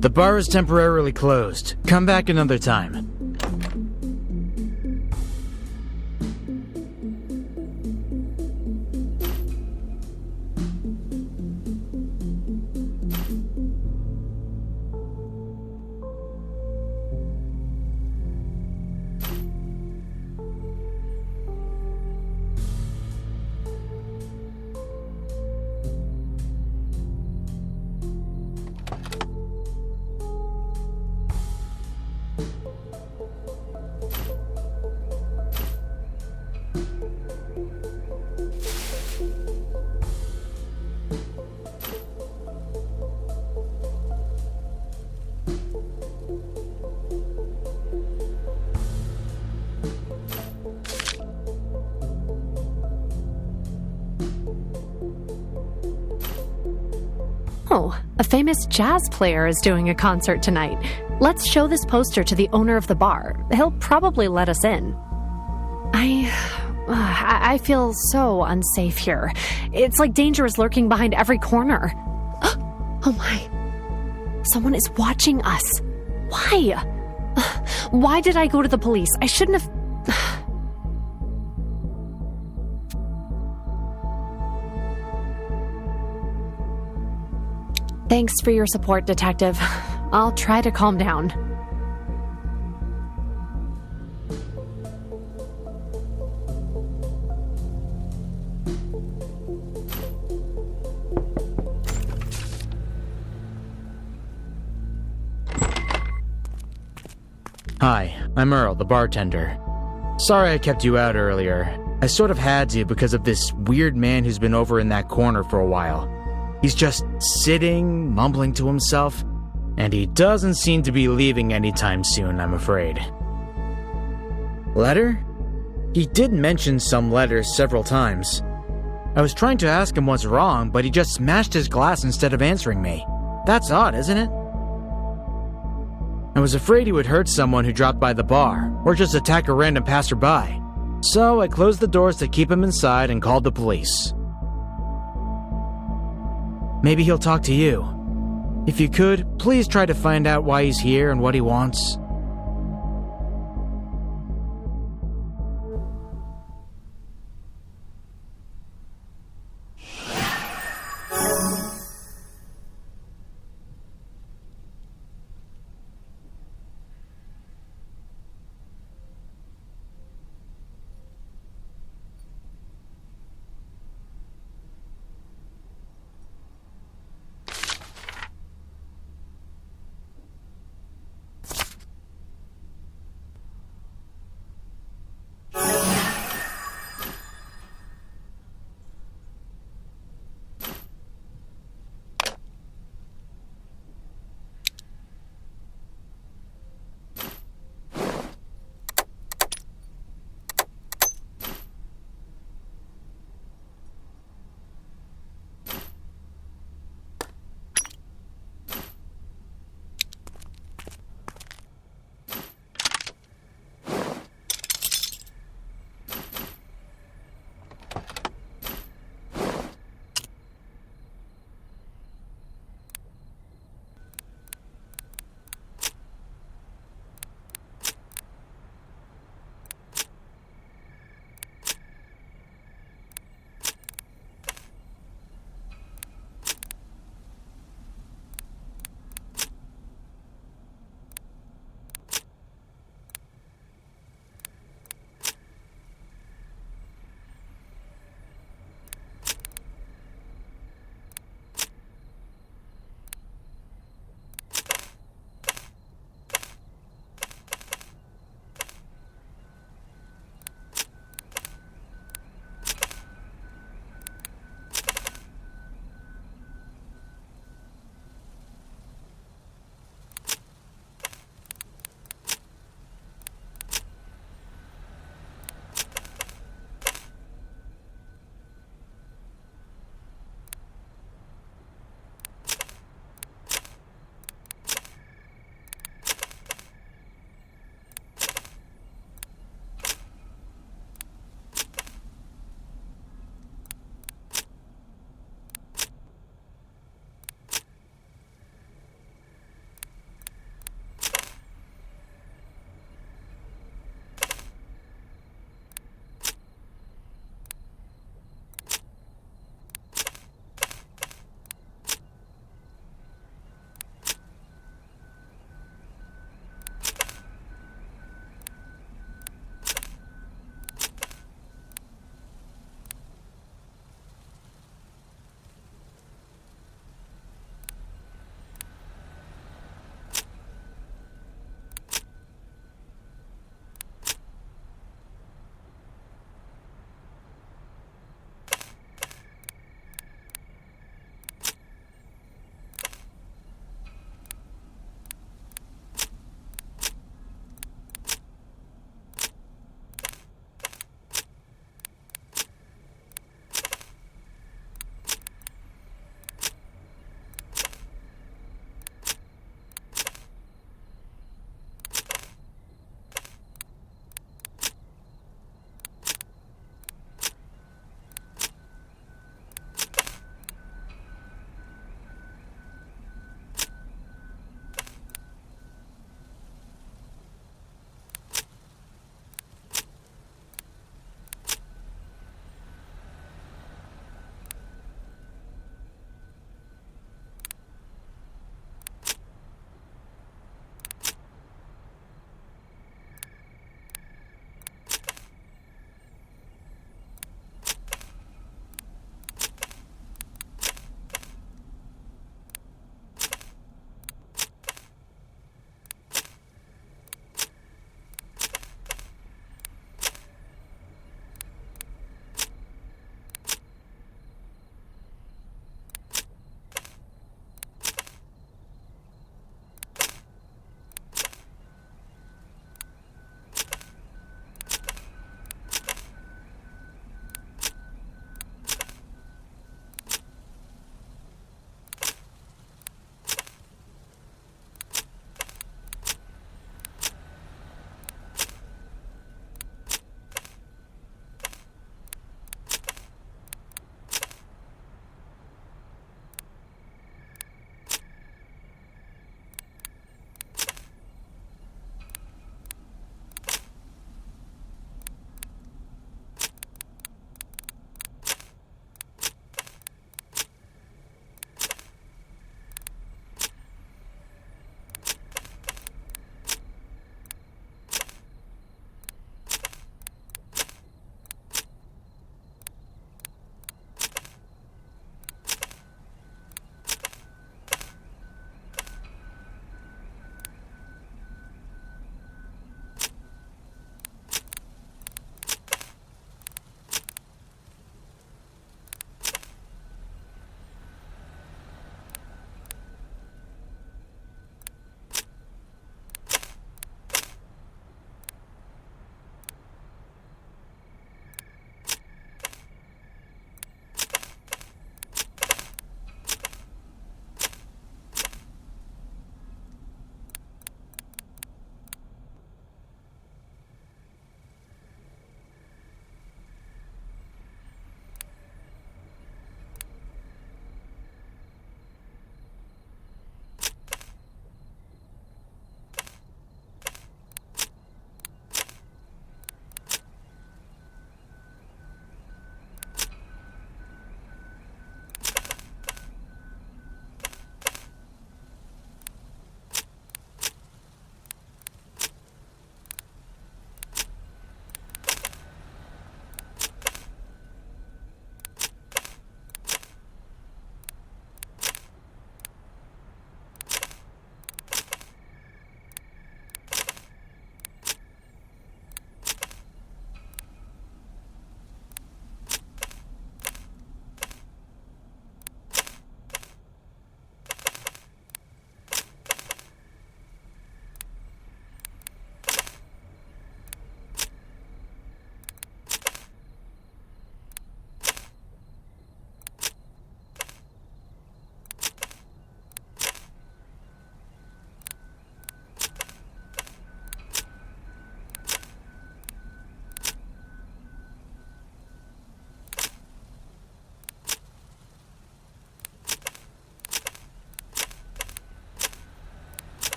The bar is temporarily closed. Come back another time. Oh, a famous jazz player is doing a concert tonight. Let's show this poster to the owner of the bar. He'll probably let us in. I feel so unsafe here. It's like danger is lurking behind every corner. Oh my. Someone is watching us. Why? Why did I go to the police? I shouldn't have... Thanks for your support, Detective. I'll try to calm down. Hi, I'm Earl, the bartender. Sorry I kept you out earlier. I sort of had to because of this weird man who's been over in that corner for a while. He's just sitting, mumbling to himself, and he doesn't seem to be leaving anytime soon, I'm afraid. Letter? He did mention some letters several times. I was trying to ask him what's wrong, but he just smashed his glass instead of answering me. That's odd, isn't it? I was afraid he would hurt someone who dropped by the bar, or just attack a random passerby. So I closed the doors to keep him inside and called the police. Maybe he'll talk to you. If you could, please try to find out why he's here and what he wants.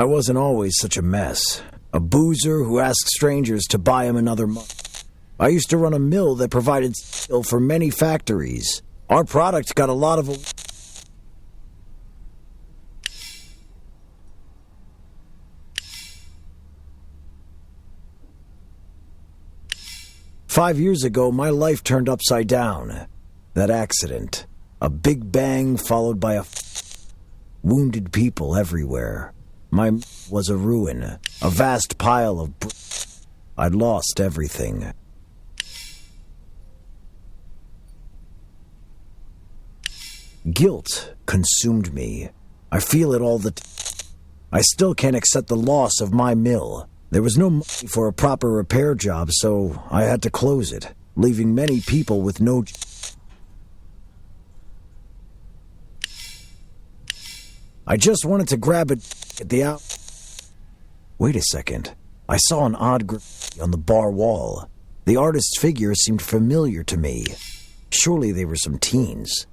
I wasn't always such a mess. A boozer who asked strangers to buy him another month. I used to run a mill that provided steel for many factories. Our product got a lot of... "5 years ago, my life turned upside down. That accident. A big bang followed by wounded people everywhere. My was a ruin, a vast pile of I'd lost everything. Guilt consumed me. I feel it all the time. I still can't accept the loss of my mill. There was no money for a proper repair job, so I had to close it, leaving many people with no... I just wanted to grab it at the out... Wait a second. I saw an odd graffiti on the bar wall. The artist's figure seemed familiar to me. Surely they were some teens.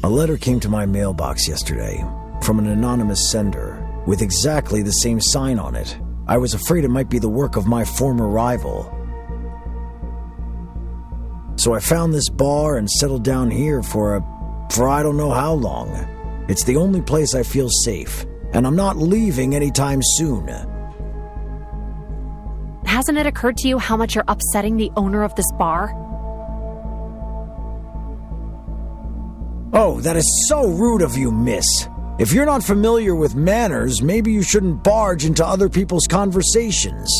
A letter came to my mailbox yesterday from an anonymous sender with exactly the same sign on it. I was afraid it might be the work of my former rival. So I found this bar and settled down here for I don't know how long. It's the only place I feel safe, and I'm not leaving anytime soon. Hasn't it occurred to you how much you're upsetting the owner of this bar? Oh, that is so rude of you, miss. If you're not familiar with manners, maybe you shouldn't barge into other people's conversations.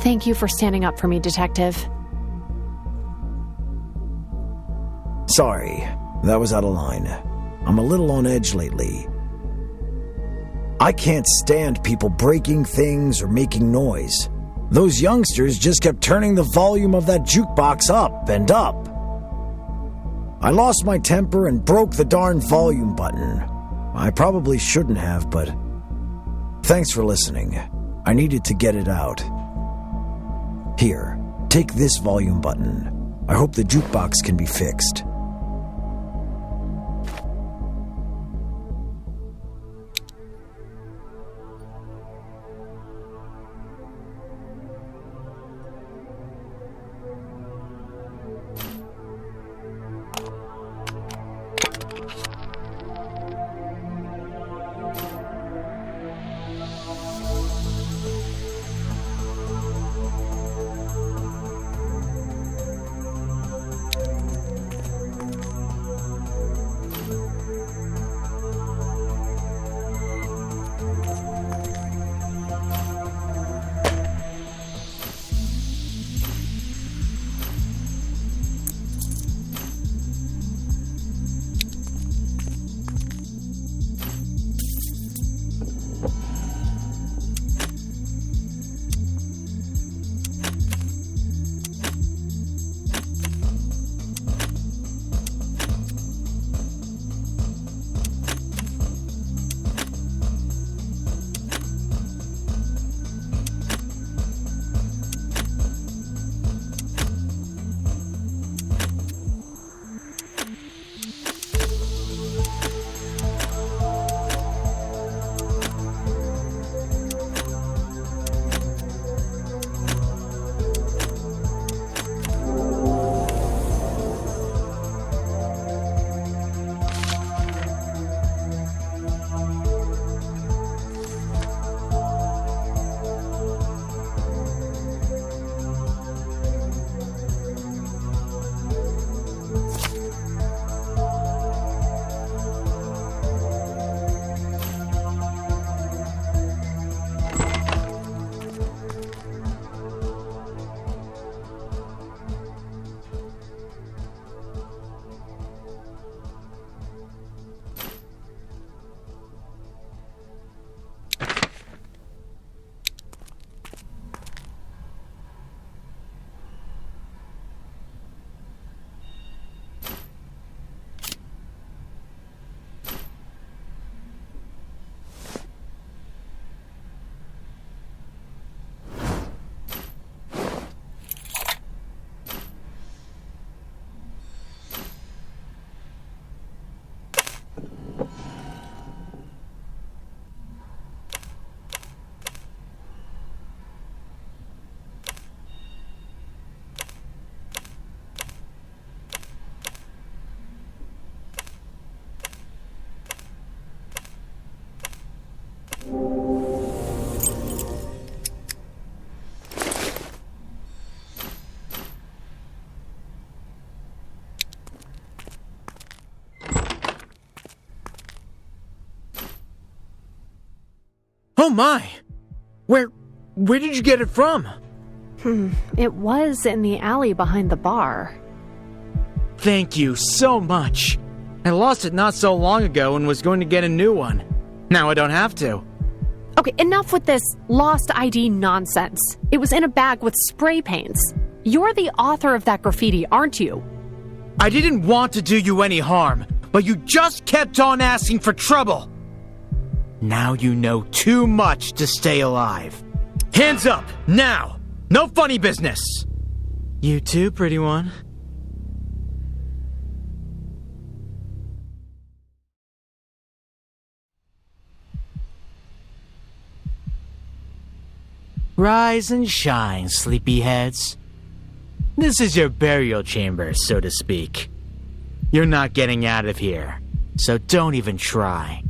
Thank you for standing up for me, Detective. Sorry, that was out of line. I'm a little on edge lately. I can't stand people breaking things or making noise. Those youngsters just kept turning the volume of that jukebox up and up. I lost my temper and broke the darn volume button. I probably shouldn't have, but thanks for listening. I needed to get it out. Here, take this volume button. I hope the jukebox can be fixed. Oh my! Where did you get it from? It was in the alley behind the bar. Thank you so much. I lost it not so long ago and was going to get a new one. Now I don't have to. Okay, enough with this lost ID nonsense. It was in a bag with spray paints. You're the author of that graffiti, aren't you? I didn't want to do you any harm, but you just kept on asking for trouble. Now you know too much to stay alive. Hands up, now! No funny business! You too, pretty one. Rise and shine, sleepyheads. This is your burial chamber, so to speak. You're not getting out of here, so don't even try.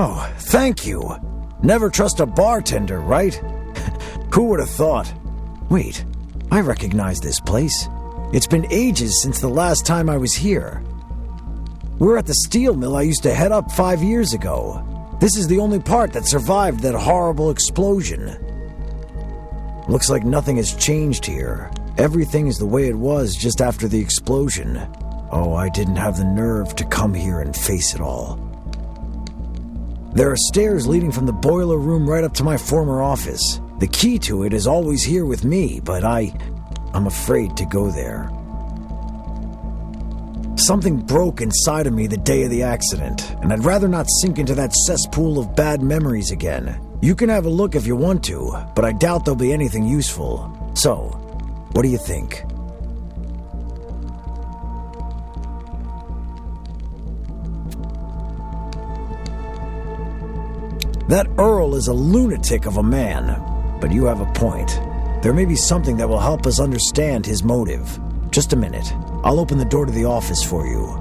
Oh, thank you. Never trust a bartender, right? Who would have thought? Wait, I recognize this place. It's been ages since the last time I was here. We're at the steel mill I used to head up 5 years ago. This is the only part that survived that horrible explosion. Looks like nothing has changed here. Everything is the way it was just after the explosion. Oh, I didn't have the nerve to come here and face it all. There are stairs leading from the boiler room right up to my former office. The key to it is always here with me, but I'm afraid to go there. Something broke inside of me the day of the accident, and I'd rather not sink into that cesspool of bad memories again. You can have a look if you want to, but I doubt there'll be anything useful. So, what do you think? That Earl is a lunatic of a man, but you have a point. There may be something that will help us understand his motive. Just a minute. I'll open the door to the office for you.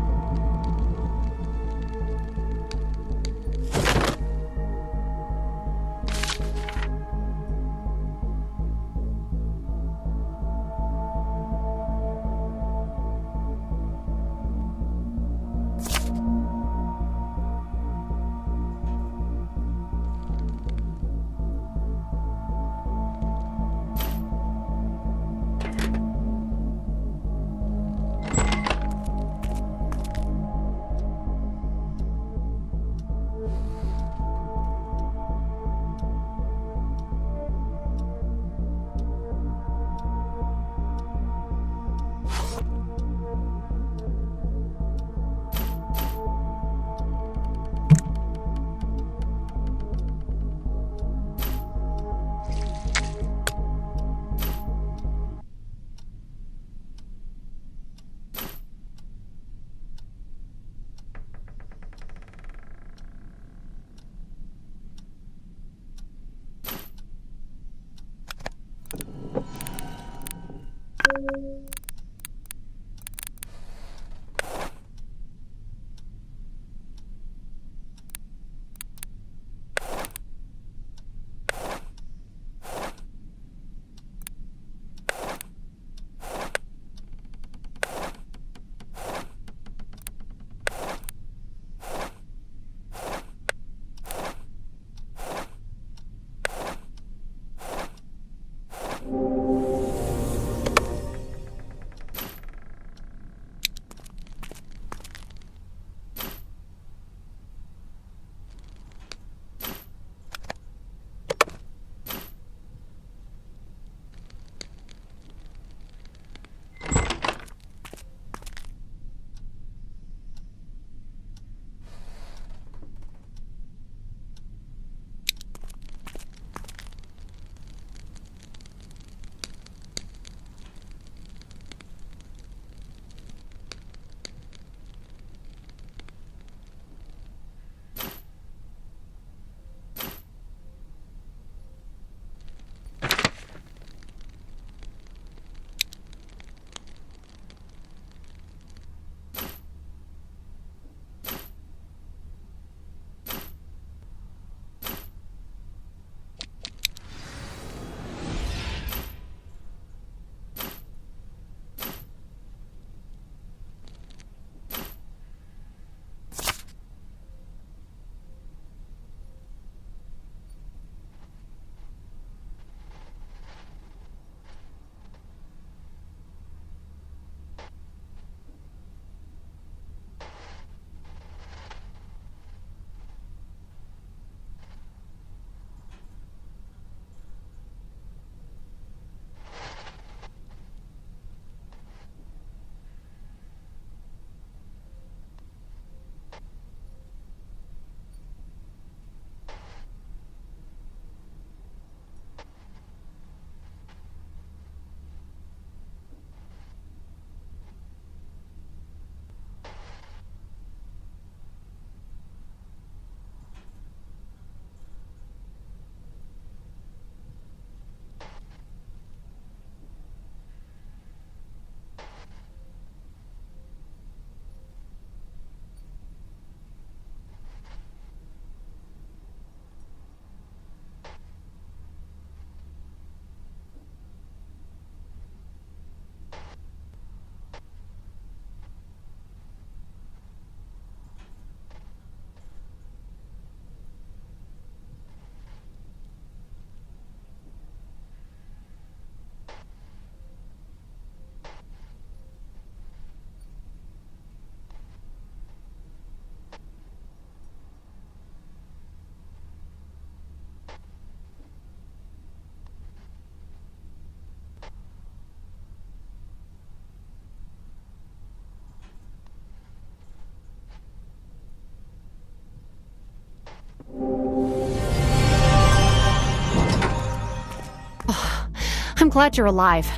I'm glad you're alive.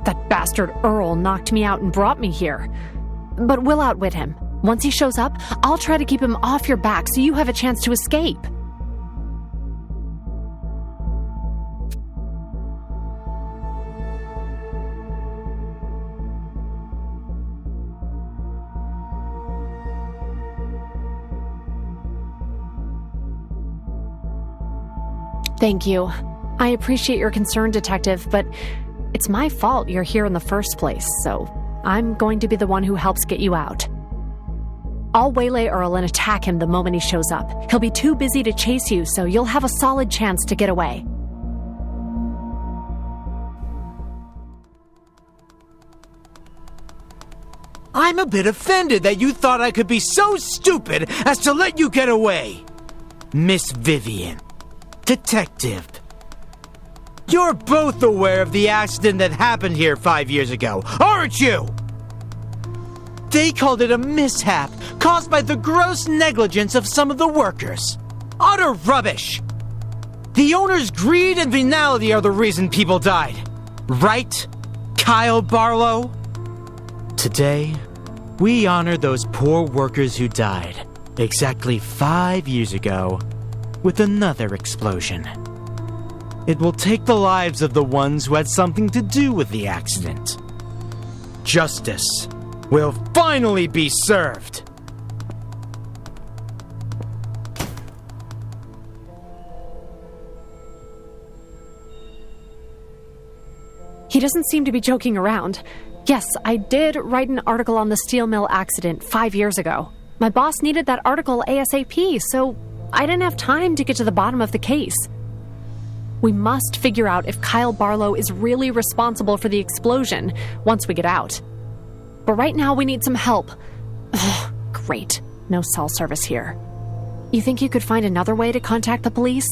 That bastard Earl knocked me out and brought me here. But we'll outwit him. Once he shows up, I'll try to keep him off your back so you have a chance to escape. Thank you. I appreciate your concern, Detective, but it's my fault you're here in the first place, so I'm going to be the one who helps get you out. I'll waylay Earl and attack him the moment he shows up. He'll be too busy to chase you, so you'll have a solid chance to get away. I'm a bit offended that you thought I could be so stupid as to let you get away. Miss Vivian. Detective. You're both aware of the accident that happened here 5 years ago, aren't you? They called it a mishap caused by the gross negligence of some of the workers. Utter rubbish! The owner's greed and venality are the reason people died. Right, Kyle Barlow? Today, we honor those poor workers who died exactly 5 years ago with another explosion. It will take the lives of the ones who had something to do with the accident. Justice will finally be served. He doesn't seem to be joking around. Yes, I did write an article on the steel mill accident 5 years ago. My boss needed that article ASAP, so I didn't have time to get to the bottom of the case. We must figure out if Kyle Barlow is really responsible for the explosion once we get out. But right now we need some help. Ugh, great. No cell service here. You think you could find another way to contact the police?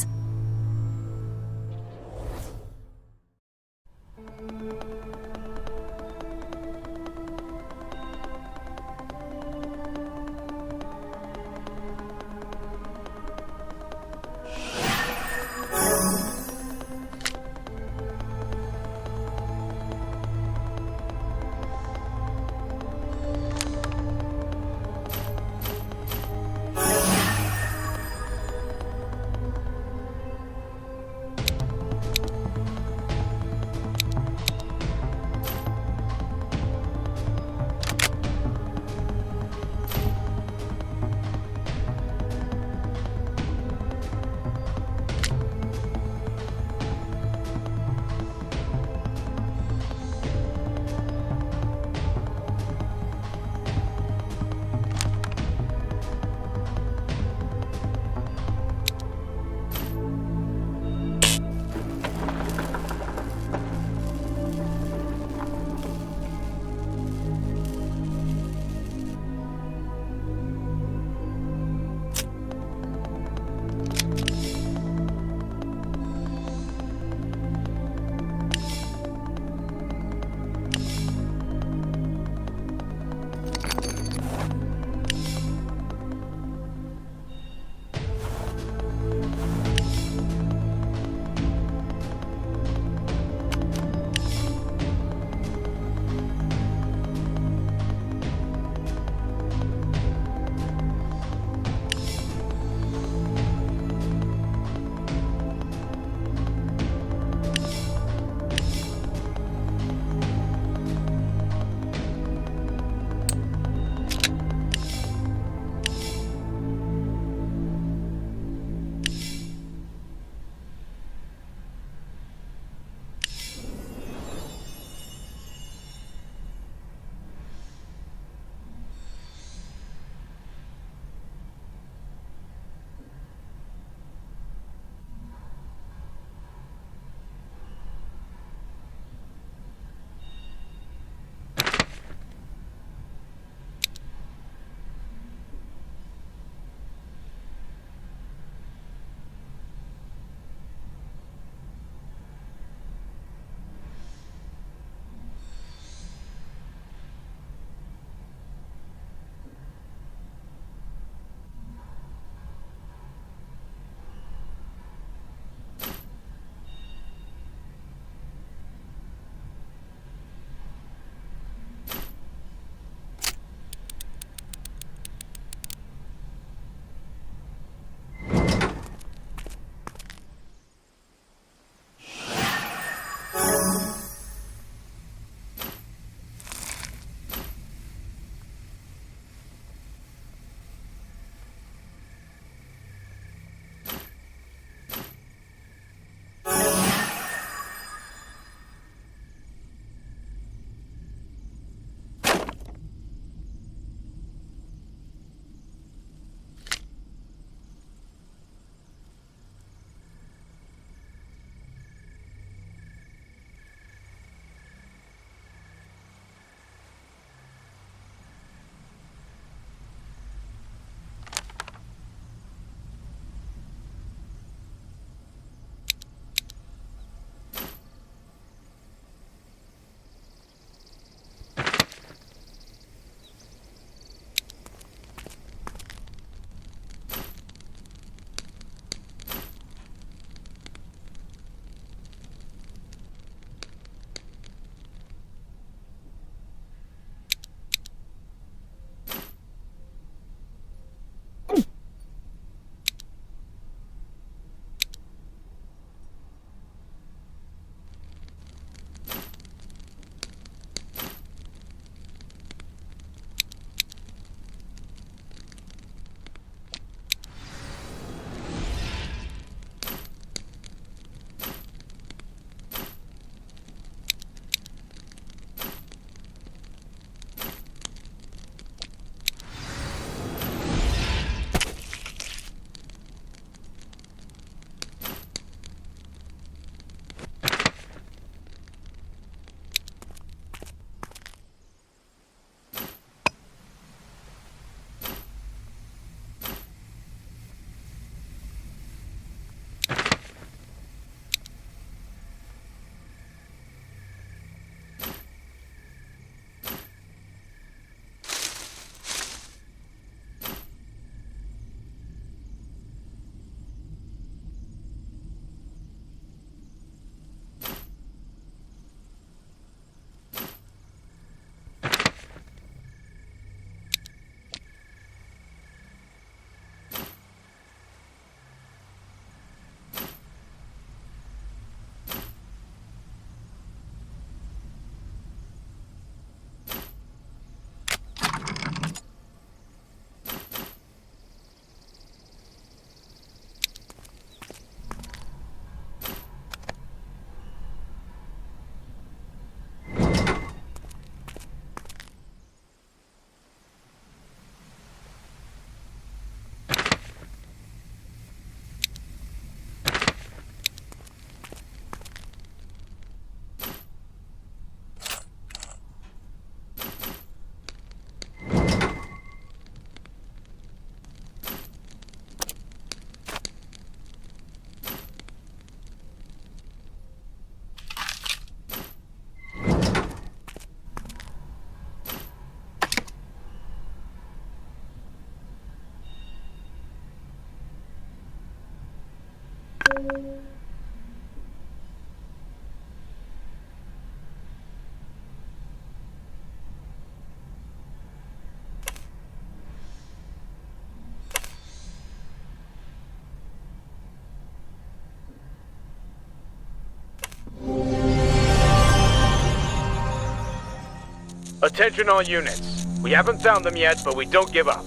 Attention all units. We haven't found them yet, but we don't give up.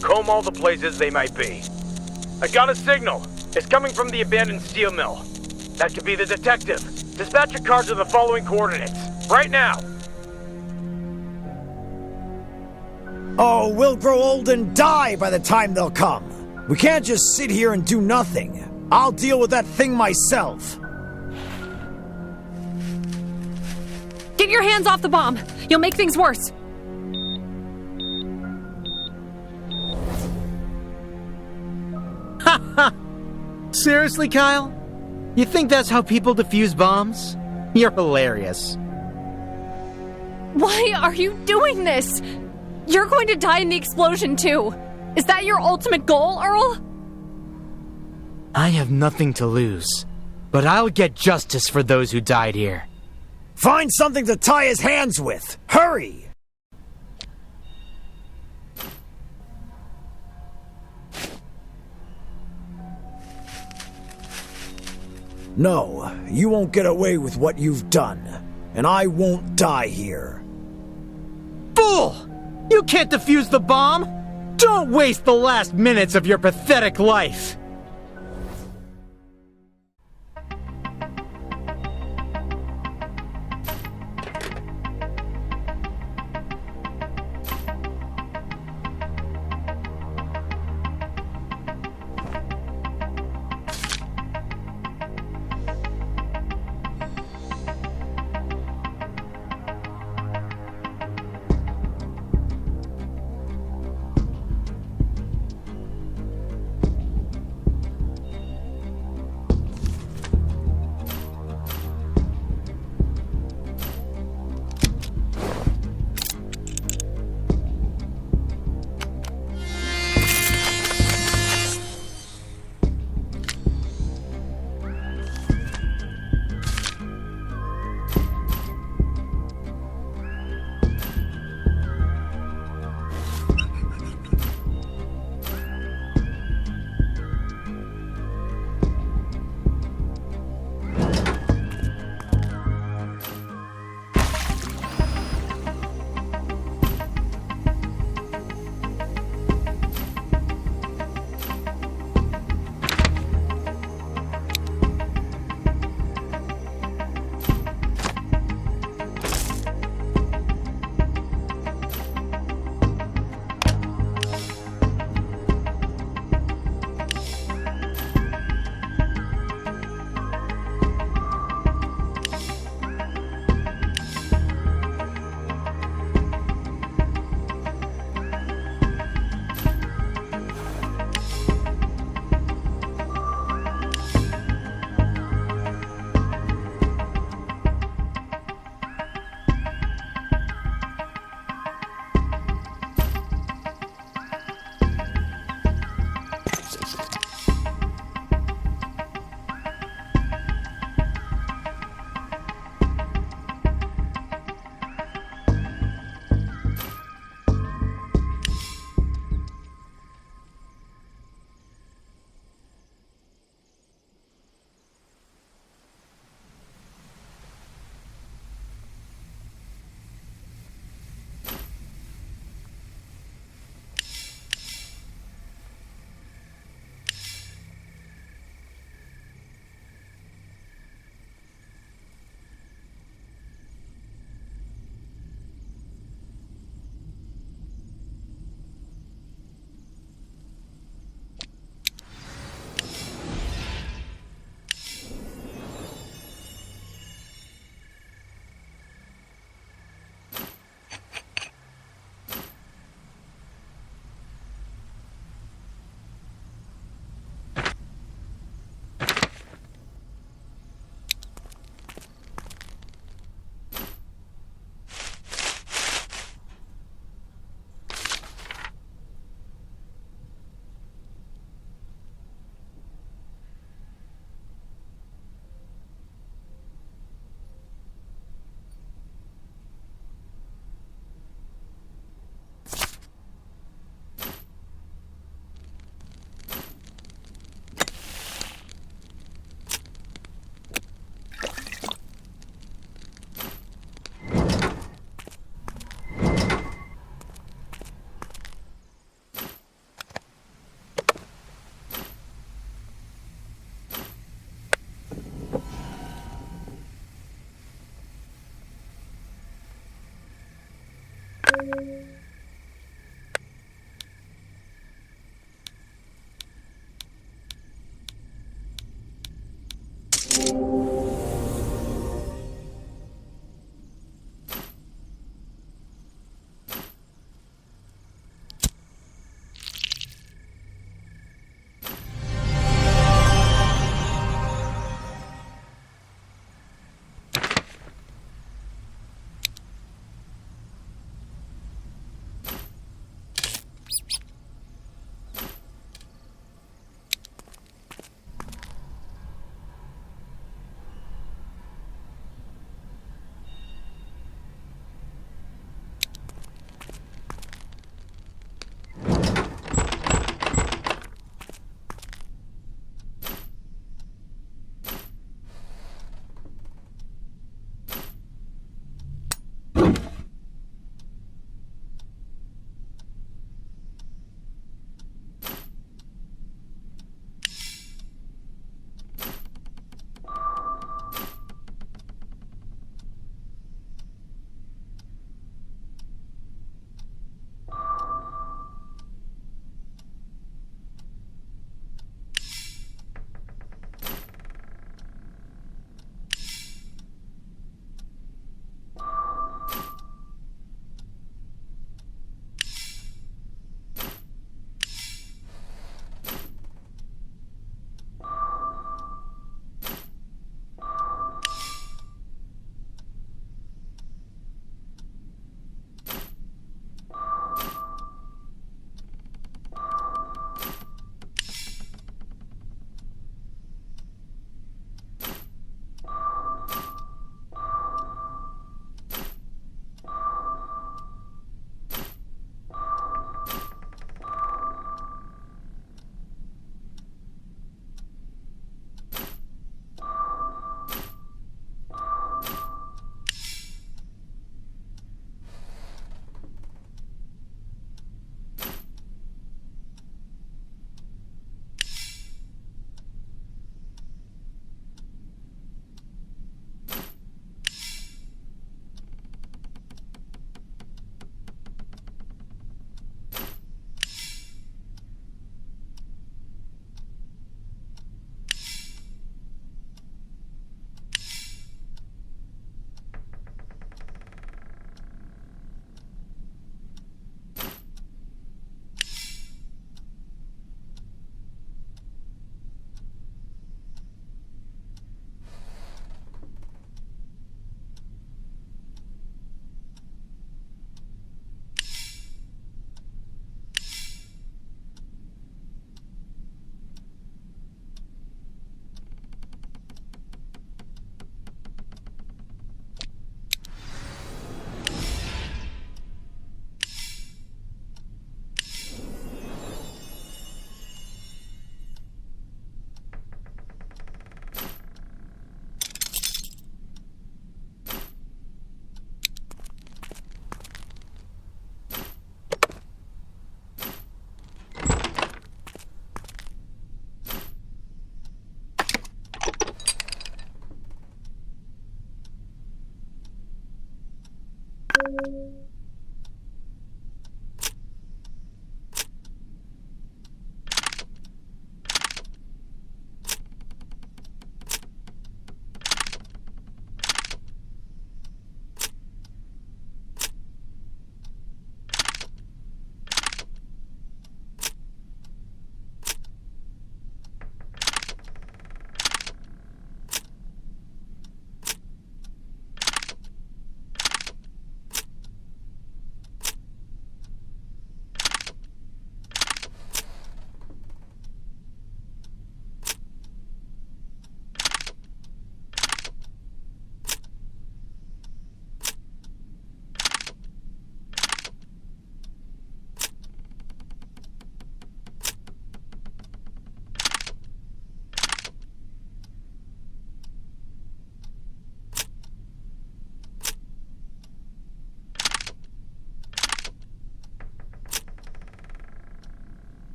Comb all the places they might be. I got a signal. It's coming from the abandoned steel mill. That could be the detective. Dispatch a car to the following coordinates. Right now. Oh, we'll grow old and die by the time they'll come. We can't just sit here and do nothing. I'll deal with that thing myself. Get your hands off the bomb. You'll make things worse. Seriously, Kyle? You think that's how people defuse bombs? You're hilarious. Why are you doing this? You're going to die in the explosion too. Is that your ultimate goal, Earl? I have nothing to lose, but I'll get justice for those who died here. Find something to tie his hands with. Hurry! No, you won't get away with what you've done. And I won't die here. Fool! You can't defuse the bomb! Don't waste the last minutes of your pathetic life!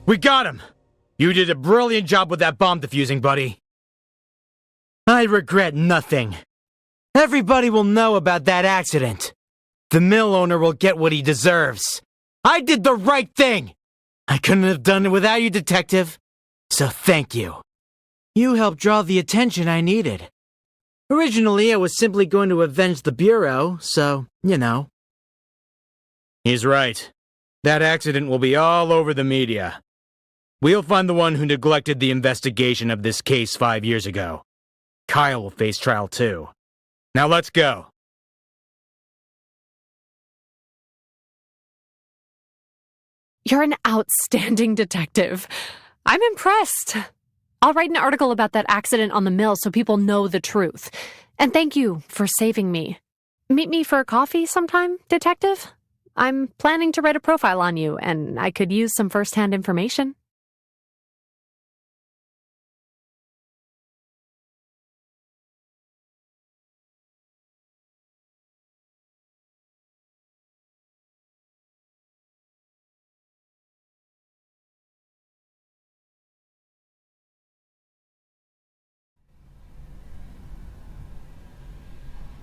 We got him! You did a brilliant job with that bomb defusing, buddy. I regret nothing. Everybody will know about that accident. The mill owner will get what he deserves. I did the right thing! I couldn't have done it without you, detective. So thank you. You helped draw the attention I needed. Originally, I was simply going to avenge the Bureau, so, you know. He's right. That accident will be all over the media. We'll find the one who neglected the investigation of this case 5 years ago. Kyle will face trial too. Now let's go. You're an outstanding detective. I'm impressed. I'll write an article about that accident on the mill so people know the truth. And thank you for saving me. Meet me for coffee sometime, detective? I'm planning to write a profile on you, and I could use some first-hand information.